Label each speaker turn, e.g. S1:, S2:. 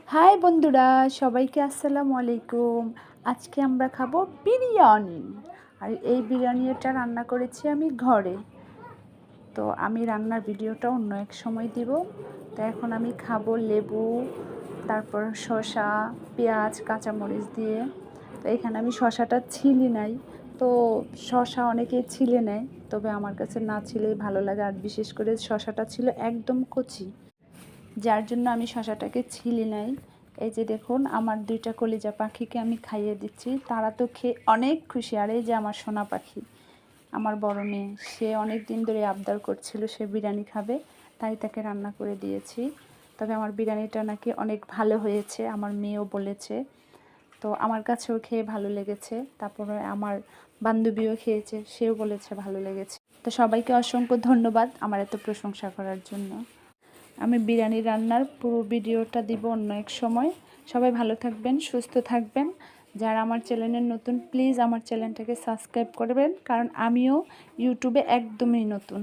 S1: High বন্ধুরা, সবাইকে আসসালামু আলাইকুম। আজকে আমরা খাবো বিরিয়ানি। আর এই বিরিয়ানিটা রান্না করেছি আমি ঘরে। তো আমি রান্নার ভিডিওটা অন্য এক সময় দিব। তো এখন আমি খাবো লেবু, তারপর শসা, পেঁয়াজ, কাঁচামরিচ দিয়ে। তো এখানে আমি শসাটা ছিলে নাই। তো শসা অনেকেই ছিলে নেয়, তবে আমার কাছে না ছিলেই ভালো লাগে। আর বিশেষ করে শসাটা ছিল একদম কচি, যার জন্য আমি শসাটাকে ছিলে নাই। এই যে দেখুন, আমার 2টা কলিজা পাখিকে আমি খাইয়ে দিচ্ছি। তারা তো খেয়ে অনেক খুশি। আর এই যে আমার সোনা পাখি, আমার বড় মেয়ে, সে অনেক দিন ধরে আবদার করছিল সে বিরিয়ানি খাবে, তাই তাকে রান্না করে দিয়েছি। তবে আমার বিরিয়ানিটা নাকি অনেক ভালো হয়েছে, আমার মেয়েও বলেছে। তো আমার কাছেও খেয়ে ভালো লেগেছে। তারপরে আমার বান্ধবীও খেয়েছে, সেও বলেছে ভালো লেগেছে। তো সবাইকে অসংখ্য ধন্যবাদ আমার এত প্রশংসা করার জন্য। আমি বিরিয়ানি রান্নার পুরো ভিডিওটা দিব অন্য এক সময়। সবাই ভালো থাকবেন, সুস্থ থাকবেন। যারা আমার চ্যানেলে নতুন, প্লিজ আমার চ্যানেলটাকে সাবস্ক্রাইব করবেন, কারণ আমিও ইউটিউবে একদমই নতুন।